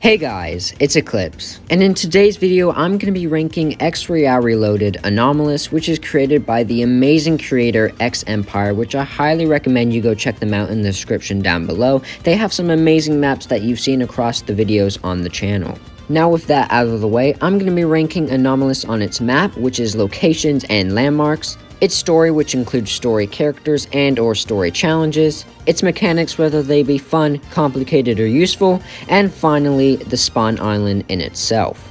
Hey guys, it's Eclipse, and in today's video I'm going to be ranking Royale Reloaded Anomalous, which is created by the amazing creator X Empire, which I highly recommend you go check them out in the description down below. They have some amazing maps that you've seen across the videos on the channel. Now with that out of the way, I'm going to be ranking Anomalous on its map, which is locations and landmarks, its story, which includes story characters and or story challenges, its mechanics, whether they be fun, complicated, or useful, and finally, the spawn island in itself.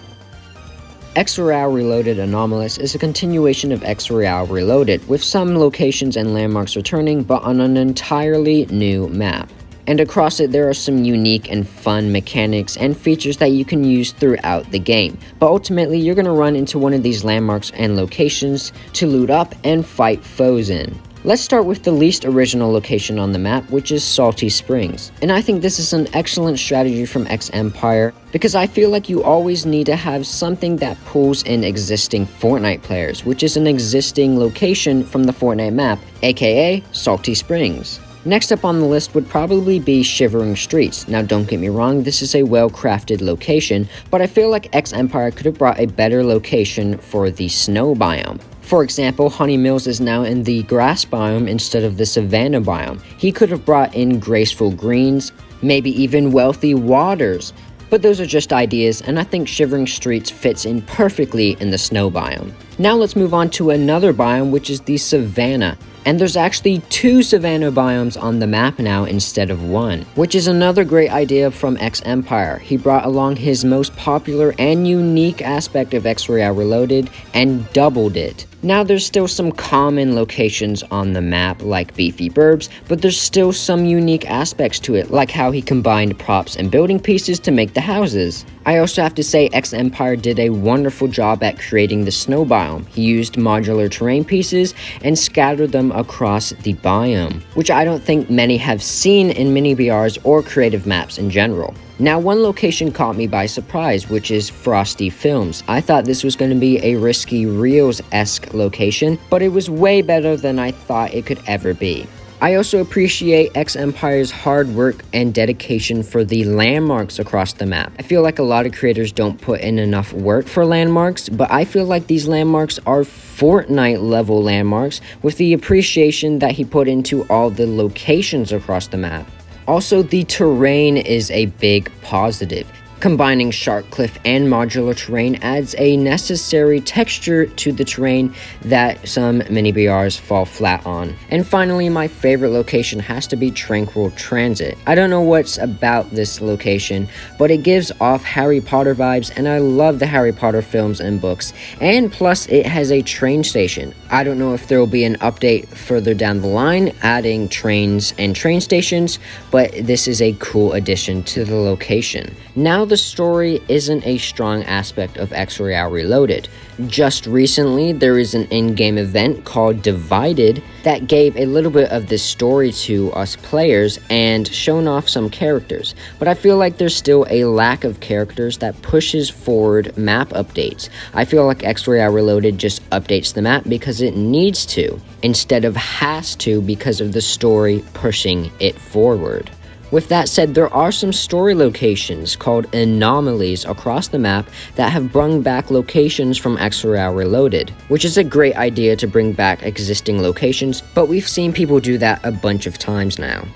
Royale Reloaded Anomalous is a continuation of Royale Reloaded, with some locations and landmarks returning, but on an entirely new map. And across it there are some unique and fun mechanics and features that you can use throughout the game, but ultimately you're going to run into one of these landmarks and locations to loot up and fight foes in. Let's start with the least original location on the map, which is Salty Springs. And I think this is an excellent strategy from X Empire, because I feel like you always need to have something that pulls in existing Fortnite players, which is an existing location from the Fortnite map, aka Salty Springs. Next up on the list would probably be Shivering Streets. Now don't get me wrong, this is a well-crafted location, but I feel like X Empire could have brought a better location for the snow biome. For example, Honey Mills is now in the grass biome instead of the savanna biome. He could have brought in graceful greens, maybe even wealthy waters. But those are just ideas, and I think Shivering Streets fits in perfectly in the snow biome. Now let's move on to another biome, which is the savanna. And there's actually 2 savanna biomes on the map now instead of 1, which is another great idea from X Empire. He brought along his most popular and unique aspect of Royale Reloaded and doubled it. Now there's still some common locations on the map like Beefy Burbs, but there's still some unique aspects to it, like how he combined props and building pieces to make the houses. I also have to say X Empire did a wonderful job at creating the snow biome. He used modular terrain pieces and scattered them across the biome, which I don't think many have seen in mini BRs or creative maps in general. Now one location caught me by surprise, which is Frosty Films. I thought this was going to be a risky Reels-esque location, but it was way better than I thought it could ever be. I also appreciate X Empire's hard work and dedication for the landmarks across the map. I feel like a lot of creators don't put in enough work for landmarks, but I feel like these landmarks are Fortnite level landmarks with the appreciation that he put into all the locations across the map. Also, the terrain is a big positive. Combining sharp cliff and modular terrain adds a necessary texture to the terrain that some mini BRs fall flat on. And finally, my favorite location has to be Tranquil Transit. I don't know what's about this location, but it gives off Harry Potter vibes, and I love the Harry Potter films and books. And plus, it has a train station. I don't know if there will be an update further down the line adding trains and train stations, but this is a cool addition to the location. Now the story isn't a strong aspect of Royale Reloaded. Just recently, there is an in-game event called Divided that gave a little bit of this story to us players and shown off some characters. But I feel like there's still a lack of characters that pushes forward map updates. I feel like Royale Reloaded just updates the map because it needs to, instead of has to because of the story pushing it forward. With that said, there are some story locations called Anomalies across the map that have brought back locations from Royale Reloaded, which is a great idea to bring back existing locations, but we've seen people do that a bunch of times now.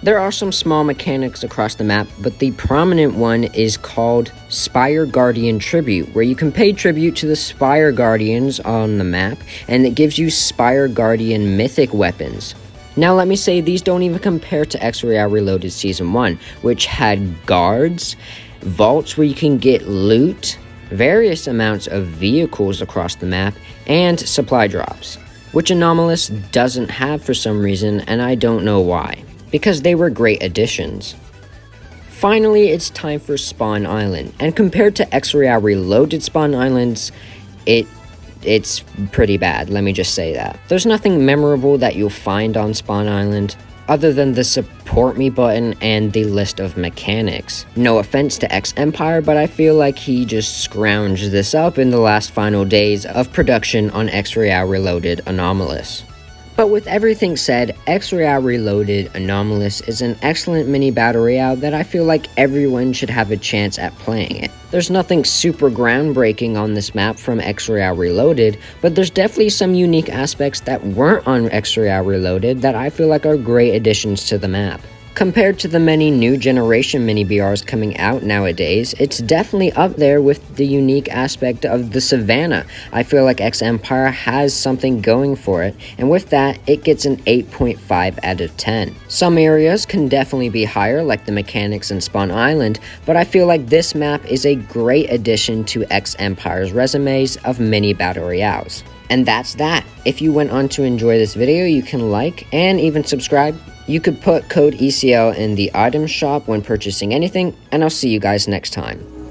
There are some small mechanics across the map, but the prominent one is called Spire Guardian Tribute, where you can pay tribute to the Spire Guardians on the map, and it gives you Spire Guardian mythic weapons. Now let me say these don't even compare to Royale Reloaded Season 1, which had guards, vaults where you can get loot, various amounts of vehicles across the map, and supply drops, which Anomalous doesn't have for some reason, and I don't know why, because they were great additions. Finally, it's time for Spawn Island, and compared to Royale Reloaded Spawn Islands, it's pretty bad, let me just say that. There's nothing memorable that you'll find on Spawn Island other than the support me button and the list of mechanics. No offense to X Empire, but I feel like he just scrounged this up in the last final days of production on Royale Reloaded Anomalous. But with everything said, Royale Reloaded Anomalous is an excellent mini battle royale that I feel like everyone should have a chance at playing it. There's nothing super groundbreaking on this map from Royale Reloaded, but there's definitely some unique aspects that weren't on Royale Reloaded that I feel like are great additions to the map. Compared to the many new generation mini BRs coming out nowadays, it's definitely up there with the unique aspect of the Savannah. I feel like X Empire has something going for it, and with that, it gets an 8.5 out of 10. Some areas can definitely be higher, like the mechanics in Spawn Island, but I feel like this map is a great addition to X Empire's resumes of mini battle royales. And that's that. If you went on to enjoy this video, you can like and even subscribe. You could put code ECL in the item shop when purchasing anything, and I'll see you guys next time.